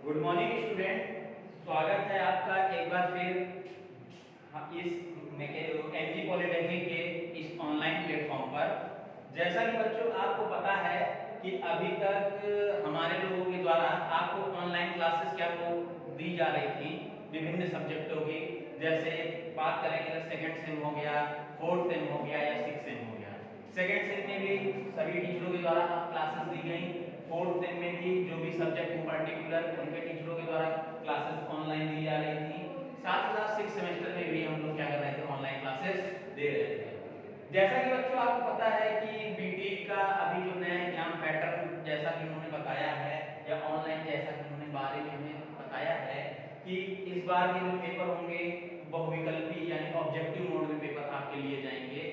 Good morning student, स्वागत है आपका एक बार फिर इस एमजी पॉलिटेक्निक के इस ऑनलाइन प्लेटफॉर्म पर। जैसा कि बच्चों आपको पता है कि अभी तक हमारे लोगों के द्वारा आपको ऑनलाइन क्लासेस क्या को दी जा रही थी विभिन्न सब्जेक्टों की। जैसे बात करेंगे तो सेकंड सेम हो गया, फोर्थ सेम हो गया या सिक्स सेम हो गया। सेकंड सेम में भी सभी टीचरों के द्वारा क्लासेस दी गई। फोर्थ सेम में भी जो भी सब्जेक्ट इन पर्टिकुलर उनके टीचरों के द्वारा क्लासेस ऑनलाइन दी जा रही थी। साथ ही साथ सिक्स सेमेस्टर में भी हम लोग क्या कर रहे थे, ऑनलाइन क्लासेस दे रहे थे। जैसा कि बच्चों आपको पता है कि बीटी का अभी जो नया एग्जाम पैटर्न जैसा कि उन्होंने बताया है या ऑनलाइन जैसा कि उन्होंने बारे में हमें बताया है कि इस बार के जो पेपर होंगे बहुविकल्पी यानी ऑब्जेक्टिव मोड में पेपर आपके लिए जाएंगे।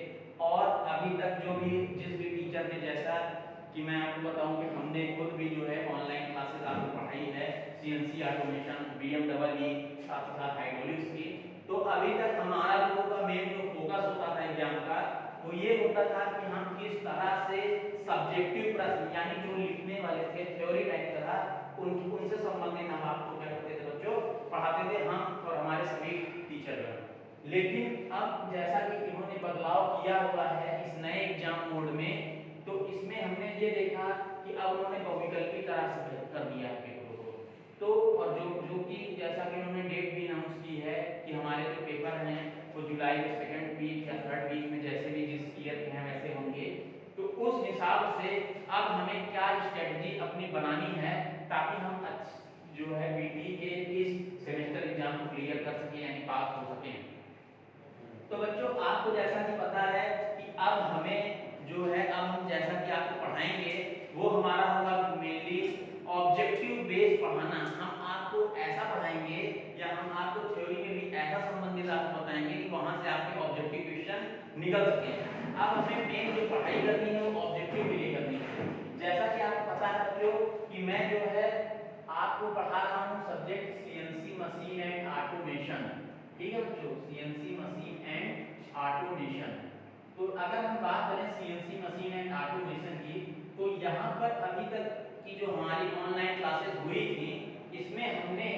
और अभी तक जो भी जिस भी टीचर ने जैसा कि मैं आपको बताऊं कि हमने खुद भी जो है ऑनलाइन क्लासेस आपको पढ़ाई है सीएनसी ऑटोमेशन, बीएमडब्ल्यू, साथ ही साथ हाइड्रोलिक्स की। तो अभी तक हमारा लोगों का मेन जो फोकस होता था एग्जाम का वो ये होता था कि हम किस तरह से सब्जेक्टिव प्रश्न यानी जो लिखने वाले थे थ्योरी टाइप तरह उनसे संबंधित हम आपको क्या करते थे बच्चों, पढ़ाते थे हम और हमारे सभी टीचर। लेकिन अब जैसा कि इन्होंने बदलाव किया हुआ है इस नए एग्जाम मोड में, तो इसमें हमने ये देखा कि अब उन्होंने बहुविकल्पी तरह से कर दिया है पेपरों को। तो और जो कि जैसा कि उन्होंने डेट भी अनाउंस की है कि हमारे जो पेपर हैं वो जुलाई के सेकंड वीक या थर्ड वीक में जैसे भी जिस ईयर के हैं वैसे होंगे। तो उस हिसाब से अब हमें क्या स्ट्रेटजी अपनी बनानी है ताकि हम जो है बीटी के इस सेमेस्टर एग्जाम को क्लियर कर सकें यानी पास हो सकें। तो बच्चों आपको जैसा कि पता है कि अब हमें जो है अब हम जैसा कि आपको पढ़ाएंगे वो हमारा होगा मेनली ऑब्जेक्टिव बेस्ड पढ़ाना। हम आपको ऐसा पढ़ाएंगे या हम आपको थ्योरी में भी ऐसा संबंधित आपको बताएंगे कि वहां से आपके ऑब्जेक्टिव क्वेश्चन निकल सके। अब हमें मेन जो पढ़ाई करनी है वो ऑब्जेक्टिव के लिए करनी है। जैसा कि आपको पता है बच्चों कि मैं जो है आपको पढ़ा रहा हूँ subject CNC machine and automation. ठीक है बच्चों, सीएनसी मशीन एंड ऑटोमेशन। तो अगर हम बात करें सीएनसी मशीन एंड ऑटोमेशन की, तो यहाँ पर अभी तक की जो हमारी ऑनलाइन क्लासेस हुई थी इसमें हमने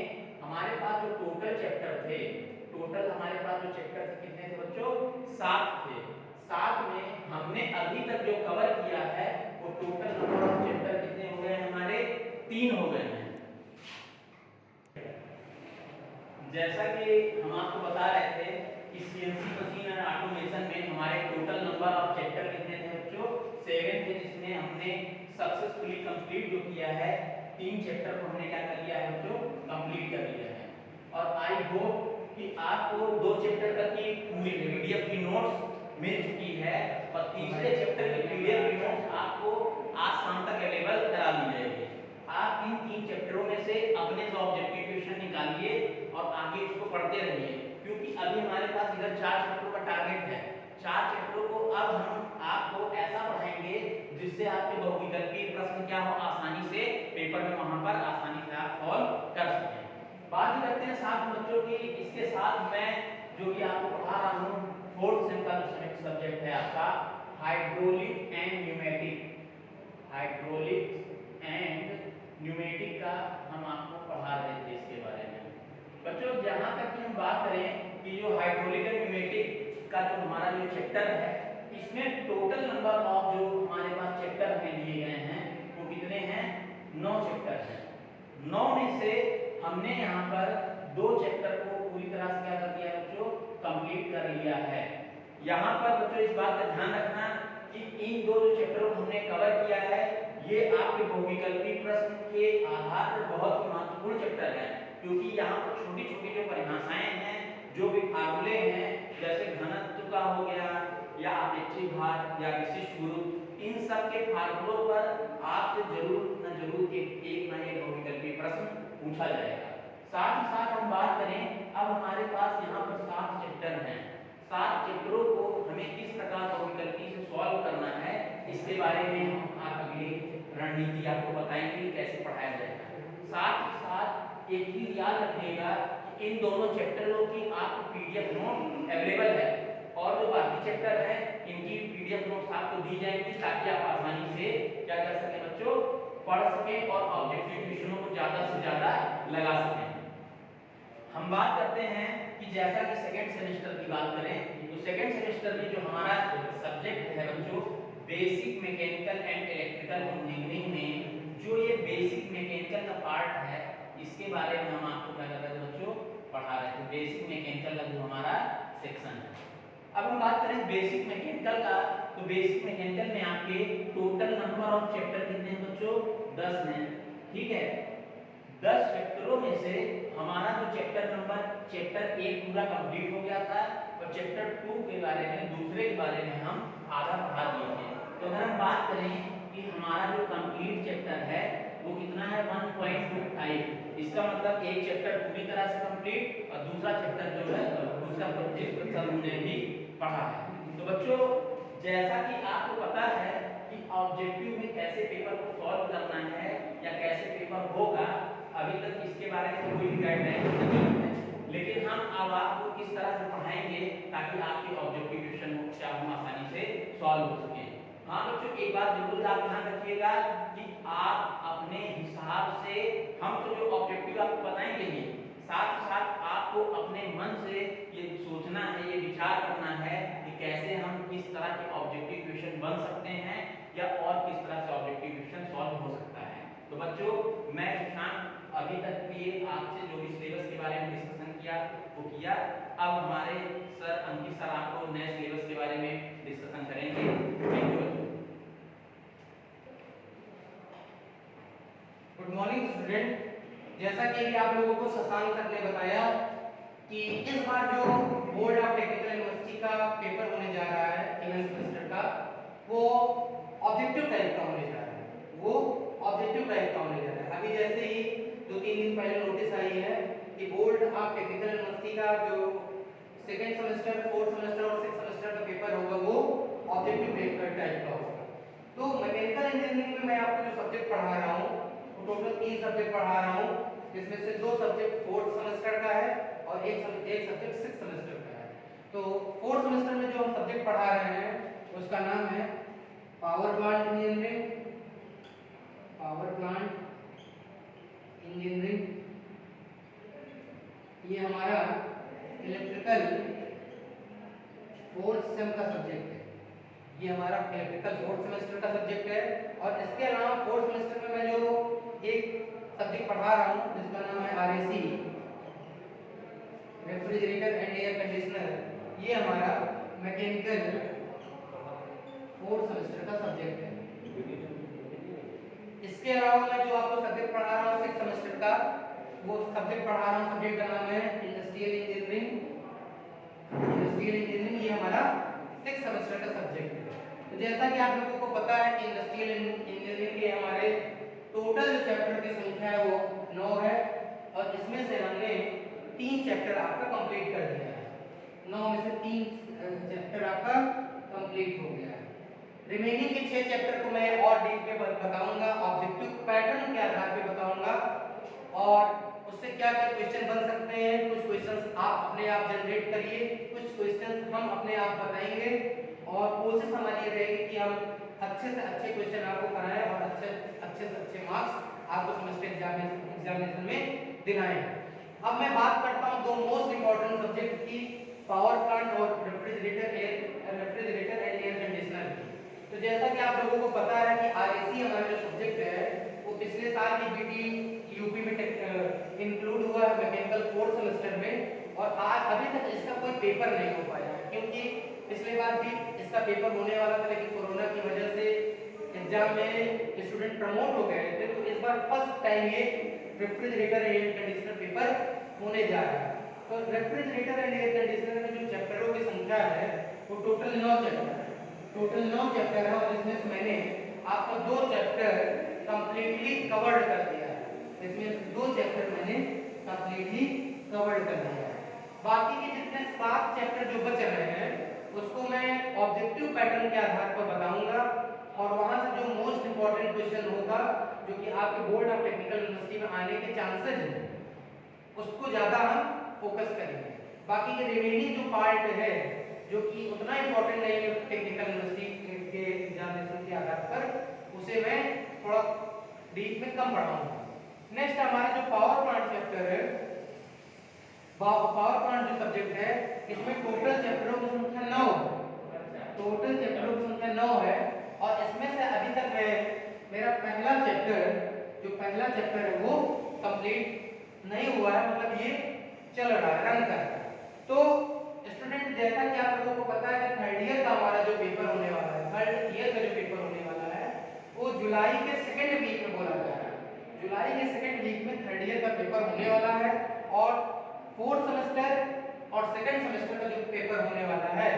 हमारे पास जो टोटल चैप्टर थे, टोटल हमारे पास जो चैप्टर थे कितने थे बच्चों, 7 थे। 7 में हमने अभी तक जो कवर किया है वो टोटल नंबर ऑफ चैप्टर कितने हो गए हमारे, 3 हो गए हैं। जैसा कि हम आपको बता रहे थे कि सीएनसी मशीन एंड ऑटोमेशन में हमारे टोटल नंबर ऑफ चैप्टर कितने थे बच्चों, 7 थे, जिसमें हमने सक्सेसफुली कंप्लीट जो किया है 3 चैप्टर को हमने क्या कर लिया है बच्चों, कंप्लीट कर लिया है। और आई होप कि आपको 2 चैप्टर तक की पूरी पीडीएफ की नोट्स मिल चुकी है और तीसरे चैप्टर की पीडीएफ की नोट्स आपको आज शाम तक अवेलेबल करा दी जाएगी। आप इन 3 चैप्टरों में से अपने जो ऑब्जेक्टिव क्वेश्चन निकालिए और आगे इसको पढ़ते रहिए, क्योंकि अभी हमारे पास इधर 4 चैप्टरों का टारगेट है। 4 चैप्टरों को अब हम आपको ऐसा पढ़ाएंगे जिससे आपके बहुविकल्पी प्रश्न क्या हो, आसानी से पेपर में वहां पर आसानी से आप सॉल्व कर सकें। बात करते हैं साथ बच्चों की, इसके साथ मैं जो कि आपको पढ़ा रहा हूँ फोर्थ सेम का जो सब्जेक्ट है आपका hydraulic and pneumatic. Hydraulic and pneumatic का हम आपको पढ़ा रहे थे इसके बारे में। बच्चों जहां तक की हम बात करें कि जो हाइड्रोलिक एंड न्यूमेटिक का जो हमारा जो चैप्टर है इसमें टोटल नंबर ऑफ जो हमारे पास चैप्टर में लिए गए हैं वो कितने हैं, 9 चैप्टर हैं। 9 में से हमने यहाँ पर 2 चैप्टर को पूरी तरह से क्या कर दिया बच्चों, कंप्लीट कर लिया है। यहाँ पर बच्चों इस बात का ध्यान रखना कि इन 2 जो चैप्टरों को हमने कवर किया है ये आपके बहुविकल्पी प्रश्न के आधार पर बहुत ही महत्वपूर्ण चैप्टर है, क्योंकि यहाँ पर छोटी छोटी जो परिभाषाएं हैं, जो भी फार्मूले हैं जैसे घनत्व का हो गया या अपेक्षित भार या विशिष्ट गुरुत्व, इन सब के फार्मूलों पर आपसे जरूर न जरूर एक न एक बहुविकल्पी प्रश्न पूछा जाएगा। साथ ही साथ हम बात करें अब हमारे पास यहाँ पर 7 चैप्टर हैं। 7 चैप्टरों को हमें किस प्रकार बहुविकल्पी से सॉल्व करना है इसके बारे में हम अगली रणनीति आपको बताएंगे कैसे पढ़ाया जाएगा। साथ ही साथ एक चीज याद रखिएगा कि इन दोनों चैप्टरों की आपको पीडीएफ नोट अवेलेबल है और जो बाकी चैप्टर हैं इनकी पीडीएफ नोट्स आपको दी जाएंगी ताकि आप आसानी से क्या कर सकें बच्चों, पढ़ सकें और ऑब्जेक्टिव क्वेश्चनों को ज्यादा से ज्यादा करते हैं कि जैसा कि सेकेंड सेमेस्टर की बात करें तो सेकेंड सेमेस्टर में जो हमारा सब्जेक्ट है बच्चों basic mechanical and electrical engineering में जो ये बेसिक मैकेनिकल का पार्ट है इसके बारे में हम आपको क्या कर रहे थे बच्चों पढ़ा रहे थे। बेसिक मैकेनिकल का जो हमारा सेक्शन है। अब हम बात करें बेसिक मैकेनिकल का तो बेसिक मैकेनिकल में आपके टोटल नंबर ऑफ चैप्टर कितने हैं बच्चों 10 हैं। ठीक है 10 चैप्टरों में से हमारा जो चैप्टर 1 पूरा कंप्लीट हो गया था और चैप्टर 2 के बारे में दूसरे के बारे में हम आधा पढ़ा दिए थे। तो अगर हम बात करें कि हमारा जो कंप्लीट चैप्टर है वो कितना है 1.25 इसका मतलब एक चैप्टर पूरी तरह से कंप्लीट और दूसरा चैप्टर जो है उसका 25% हमने भी पढ़ा है। तो बच्चों जैसा कि आपको पता है कि ऑब्जेक्टिव में कैसे पेपर को सॉल्व करना है या कैसे पेपर होगा अभी तक इसके बारे में कोई भी गाइडलाइन नहीं है, लेकिन हम अब आपको किस तरह से पढ़ाएंगे ताकि आपके ऑब्जेक्टिव क्वेश्चन क्या हम आसानी से सॉल्व हो सके। हाँ बच्चों एक बात जरूर आप ध्यान रखिएगा कि आप अपने हिसाब से हम तो जो ऑब्जेक्टिव आपको बताएंगे ही साथ ही साथ आपको अपने मन से ये सोचना है ये विचार करना है कि कैसे हम किस तरह के ऑब्जेक्टिव क्वेश्चन बन सकते हैं या और किस तरह से ऑब्जेक्टिव क्वेश्चन सॉल्व हो सकता है। तो बच्चों मैं सुशांत अभी तक के आपसे जो भी सिलेबस के बारे में डिस्कशन किया वो किया। अब हमारे सर अंकित सर आपको नए सिलेबस के बारे में डिस्कशन करेंगे। Thank you. Good morning student. जैसा कि अभी आप लोगों को शशांक सर ने बताया कि इस बार जो बोर्ड ऑफ टेक्निकल यूनिवर्सिटी का पेपर होने जा रहा है सेकेंड सेमेस्टर का वो ऑब्जेक्टिव टाइप का होने जा रहा है। वो ऑब्जेक्टिव टाइप का होने जा रहा है। अभी जैसे ही 2-3 दिन पहले नोटिस आई है कि बोर्ड ऑफ टेक्निकल यूनिवर्सिटी का जो सेकेंड सेमेस्टर, फोर्थ सेमेस्टर और सिक्स्थ सेमेस्टर का पेपर होगा वो ऑब्जेक्टिव टाइप का होगा। तो मैकेनिकल इंजीनियरिंग में मैं आपको जो सब्जेक्ट पढ़ा रहा हूँ टोटल 3 सब्जेक्ट पढ़ा रहा हूँ जिसमें से 2 सब्जेक्ट फोर्थ सेमेस्टर का है और एक सब्जेक्ट सिक्स्थ सेमेस्टर का है। तो फोर्थ सेमेस्टर में जो हम सब्जेक्ट पढ़ा रहे हैं उसका नाम है पावर प्लांट इंजीनियरिंग। ये हमारा इलेक्ट्रिकल फोर्थ सेम का सब्जेक्ट है। ये हमारा इलेक्ट्रिकल फोर्थ सेमेस्टर का सब्जेक्ट है और इसके अलावा फोर्थ सेमेस्टर में मैं जो एक सब्जेक्ट पढ़ा रहा हूँ जिसका नाम है RAC refrigerator and air conditioner. ये हमारा मैकेनिकल फोर्थ सेमेस्टर का सब्जेक्ट है। इसके अलावा मैं जो आपको सब्जेक्ट पढ़ा रहा हूँ सिक्स्थ सेमेस्टर का वो सब्जेक्ट पढ़ा रहा हूँ। सब्जेक्ट का नाम है इंडस्ट्रियल इंजीनियरिंग। ये हमारा सिक्स्थ सेमेस्टर का सब्जेक्ट है। तो जैसा कि आप लोगों को पता है कि इंडस्ट्रियल इंजीनियरिंग के हमारे टोटल जो चैप्टर की संख्या है वो 9 है और इसमें से हमने 3 चैप्टर आपका कंप्लीट कर दिया है। 9 में से 3 चैप्टर आपका कंप्लीट हो गया है। रिमेनिंग के 6 चैप्टर को मैं और डीप में बताऊंगा, ऑब्जेक्टिव पैटर्न के आधार पे बताऊंगा और उससे क्या क्या क्वेश्चन बन सकते हैं। कुछ क्वेश्चंस आप अपने आप जनरेट करिए, कुछ क्वेश्चंस हम अपने आप बताएंगे और कोशिश हमारी ये रहेगी कि हम अच्छे से अच्छे क्वेश्चन आपको कराएं और अच्छे से अच्छे मार्क्स आपको सेमेस्टर एग्जामिनेशन में दिलाएं। अब मैं बात करता हूं 2 मोस्ट इंपॉर्टेंट सब्जेक्ट की, पावर प्लांट और रेफ्रिजरेटर एंड एयर कंडीशनर की। तो जैसा कि आप लोगों को पता है कि RAC हमारा जो सब्जेक्ट है वो पिछले साल की BT UP में इंक्लूड हुआ है मैकेनिकल फोर्थ सेमेस्टर में और आज अभी तक इसका कोई पेपर नहीं हो पाया है क्योंकि पिछले बार भी इसका पेपर होने वाला था लेकिन कोरोना की वजह से एग्जाम में स्टूडेंट प्रमोट हो गए थे। तो इस बार फर्स्ट टाइम ये refrigerator and air conditioner paper होने जा रहा है। तो रेफ्रिजरेटर एंड एयर कंडीशनर में जो चैप्टरों की संख्या है वो टोटल 9 चैप्टर है और इसमें से मैंने आपको 2 चैप्टर कंप्लीटली कवर्ड कर दिया है। इसमें 2 चैप्टर मैंने कंप्लीटली कवर्ड कर दिया है। बाकी के जितने 7 चैप्टर जो बच रहे हैं उसको मैं ऑब्जेक्टिव पैटर्न के आधार पर बताऊंगा और वहां से जो मोस्ट इंपॉर्टेंट क्वेश्चन होगा जो कि आपके बोर्ड ऑफ टेक्निकल यूनिवर्सिटी में आने के चांसेस हैं उसको ज्यादा हम फोकस करेंगे। बाकी के रिमेनिंग जो पार्ट है जो कि उतना इंपॉर्टेंट नहीं है टेक्निकल यूनिवर्सिटी के एग्जामिनेशन के आधार पर उसे मैं थोड़ा डीप में कम पढ़ाऊंगा। नेक्स्ट हमारा जो पावर प्लांट चैप्टर है, पावर इसमें टोटल चैप्टरों की संख्या 9 टोटल चैप्टरों की संख्या 9 है और इसमें से अभी तक मेरा पहला चैप्टर है वो कंप्लीट नहीं हुआ है, मतलब ये चल रहा है, रन कर रहा है। तो स्टूडेंट, जैसा कि आप लोगों को पता है कि थर्ड ईयर का हमारा जो पेपर होने वाला है, थर्ड ईयर का जो पेपर होने वाला है वो जुलाई के सेकेंड वीक में बोला जा रहा है। जुलाई के सेकेंड वीक में थर्ड ईयर का पेपर होने वाला है और फोर्थ सेमेस्टर और सेकेंड सेमेस्टर का जो पेपर होने वाला है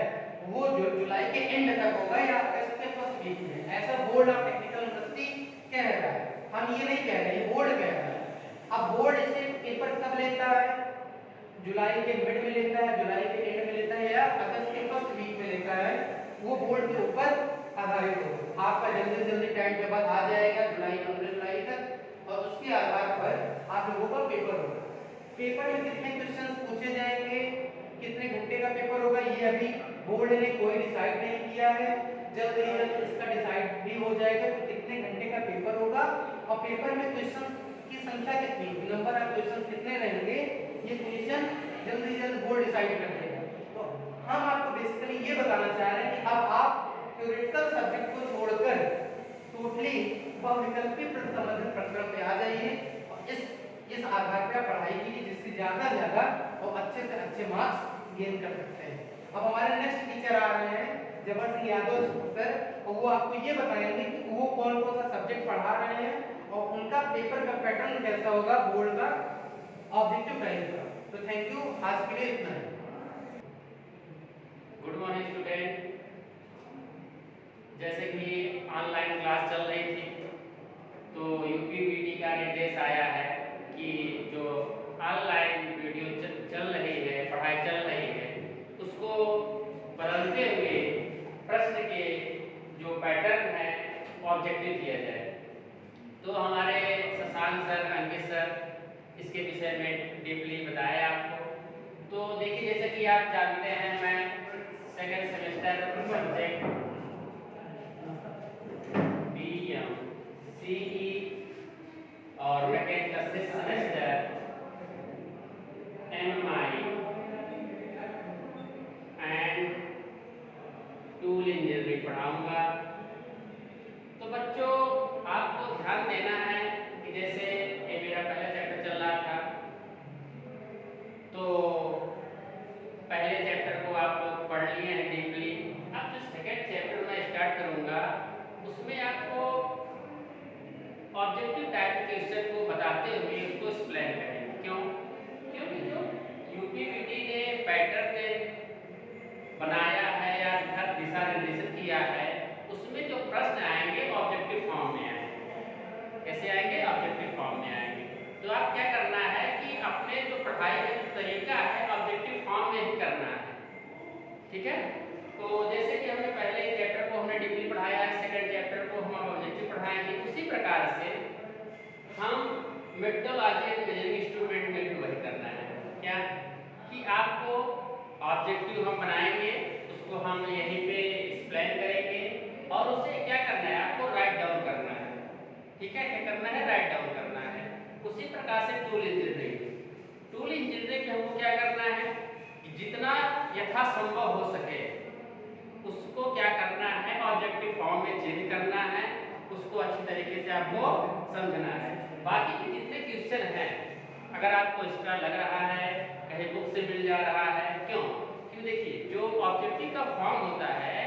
वो जो जुलाई के एंड तक होगा या अगस्त के फर्स्ट वीक में, ऐसा बोर्ड ऑफ टेक्निकल यूनिवर्सिटी कह रहा है। हम ये नहीं कह रहे, ये बोर्ड कह रहा है। अब बोर्ड इसे पेपर कब लेता है? जुलाई के मिड में लेता है, जुलाई के एंड में लेता है या अगस्त के फर्स्ट वीक में लेता है, वो बोर्ड के ऊपर आधारित होगा। आपका जल्दी से जल्दी टाइम टेबल आ जाएगा जुलाई 15 जुलाई तक और उसके आधार पर आप लोगों का पेपर होगा। पेपर में कितने क्वेश्चंस पूछे जाएंगे, कितने घंटे का पेपर होगा, ये अभी बोर्ड ने कोई डिसाइड नहीं किया है। जल्द ही जल्द इसका डिसाइड भी हो जाएगा कि कितने घंटे का पेपर होगा और पेपर में क्वेश्चन की संख्या कितनी, नंबर ऑफ क्वेश्चन कितने रहेंगे, ये क्वेश्चन जल्द ही जल्द बोर्ड डिसाइड कर देगा। तो हम आपको बेसिकली ये बताना चाह रहे हैं कि अब आप थ्योरेटिकल सब्जेक्ट को छोड़कर टोटली बहुविकल्पी संबंधित प्रकरण पे आ जाइए और इस आधार पर पढ़ाई कीजिए जिससे ज्यादा से ज्यादा और अच्छे से अच्छे मार्क्स गेन कर सकते हैं। अब हमारे नेक्स्ट टीचर आ रहे हैं जबर सिंह यादव सर, और वो आपको ये बताएंगे कि वो कौन कौन सा सब्जेक्ट पढ़ा रहे हैं और उनका पेपर का पैटर्न कैसा होगा, बोर्ड का ऑब्जेक्टिव टाइप का। तो थैंक यू, आज के लिए इतना है। Good morning student. जैसे कि ऑनलाइन क्लास चल रही थी तो यूपीवीटी का निर्देश आया है कि जो ऑनलाइन वीडियो चल रही है, पढ़ाई चल रही है, उसको बदलते हुए प्रश्न के जो पैटर्न है ऑब्जेक्टिव किया जाए। तो हमारे शशांक सर, अंकित सर इसके विषय में डीपली बताया आपको। तो देखिए, जैसे कि आप जानते हैं मैं सेकेंड सेमेस्टर सब्जेक्ट BMCE और mechanical six semester MMI and tool engineering पढ़ाऊंगा। तो बच्चों, आपको ध्यान देना है कि जैसे ये मेरा पहला चैप्टर चल रहा था, तो पहले चैप्टर को आप लोग पढ़ लिए हैं डीपली। अब जो सेकेंड चैप्टर मैं स्टार्ट करूंगा उसमें आपको ऑब्जेक्टिव टाइप के क्वेश्चन को बताते हुए उसको एक्सप्लेन करेंगे। क्यों? क्योंकि जो यूपीवीटी ने पैटर्न बनाया है या दिशा निर्देशित किया है उसमें जो प्रश्न आएंगे ऑब्जेक्टिव फॉर्म में आएंगे। कैसे आएंगे? ऑब्जेक्टिव फॉर्म में आएंगे। तो आप क्या करना है कि अपने जो पढ़ाई का जो तरीका है ऑब्जेक्टिव फॉर्म में ही करना है, ठीक है? तो जैसे कि हमने पहले चैप्टर को हमने डीपली पढ़ाया है, सेकंड चैप्टर को हम ऑब्जेक्टिव पढ़ाएंगे, उसी प्रकार से हम मेट्रोलॉजी एंड मेजरिंग इंस्ट्रूमेंट में भी वही करना है। क्या कि आपको ऑब्जेक्टिव हम बनाएंगे, उसको हम यहीं पे एक्सप्लेन करेंगे और उसे क्या करना है, आपको राइट डाउन करना है। ठीक है? क्या करना है? राइट डाउन करना है। उसी प्रकार से टूल इंजीनियरिंग में हमको क्या करना है कि जितना यथासंभव हो सके उसको क्या करना है, ऑब्जेक्टिव फॉर्म में चेंज करना है, उसको अच्छी तरीके से आपको समझना है। बाकी के जितने क्वेश्चन हैं, अगर आपको एक्स्ट्रा लग रहा है, कहीं बुक से मिल जा रहा है, क्यों? क्यों देखिए, जो ऑब्जेक्टिव का फॉर्म होता है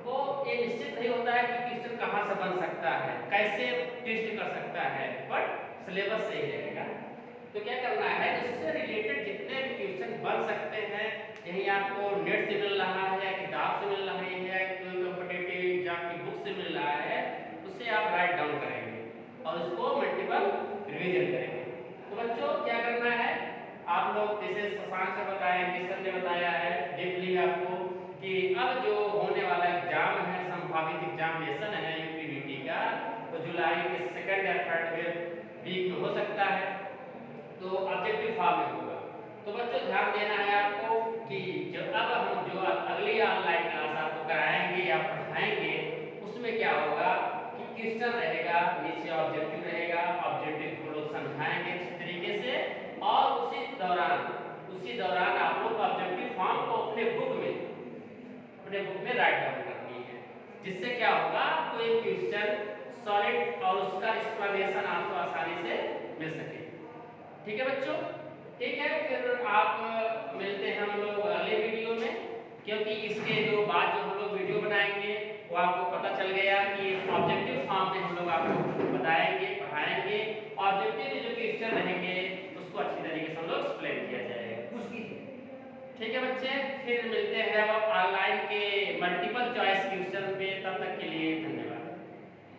वो ये निश्चित नहीं होता है कि क्वेश्चन कहाँ से बन सकता है, कैसे टेस्ट कर सकता है, बट सिलेबस से ही रहेगा। तो क्या करना है, इससे रिलेटेड जितने भी क्वेश्चन बन सकते हैं, यही आपको नेट से मिल रहा है या किताब से मिल रहा है या कोई कॉम्पिटिटिव एग्जाम की बुक से मिल रहा है, उससे आप राइट डाउन करेंगे और उसको मल्टीपल रिवीजन करेंगे। तो बच्चों, क्या करना है, आप लोग जैसे शशांक से बताया, किशन ने बताया है डीपली आपको कि अब जो होने वाला एग्जाम है, संभावित एग्जामिनेशन है यूपीवीटी का, तो जुलाई के सेकंड या थर्ड वीक में हो सकता है, तो ऑब्जेक्टिव फॉर्म में होगा। तो बच्चों, ध्यान देना है आपको कि जो अब हम जो अगली ऑनलाइन क्लास आपको कराएंगे या पढ़ाएंगे उसमें क्या होगा कि क्वेश्चन रहेगा, नीचे ऑब्जेक्टिव रहेगा, ऑब्जेक्टिव को लोग समझाएंगे अच्छी तरीके से और उसी दौरान आप लोग ऑब्जेक्टिव फॉर्म को अपने बुक में राइट डाउन करनी है, जिससे क्या होगा आपको एक क्वेश्चन सॉलिड और उसका एक्सप्लेनेशन आपको आसानी से मिल सके। ठीक है बच्चों, ठीक है, फिर आप मिलते हैं हम लोग अगले वीडियो में, क्योंकि इसके जो बाद जो हम लोग वीडियो बनाएंगे वो आपको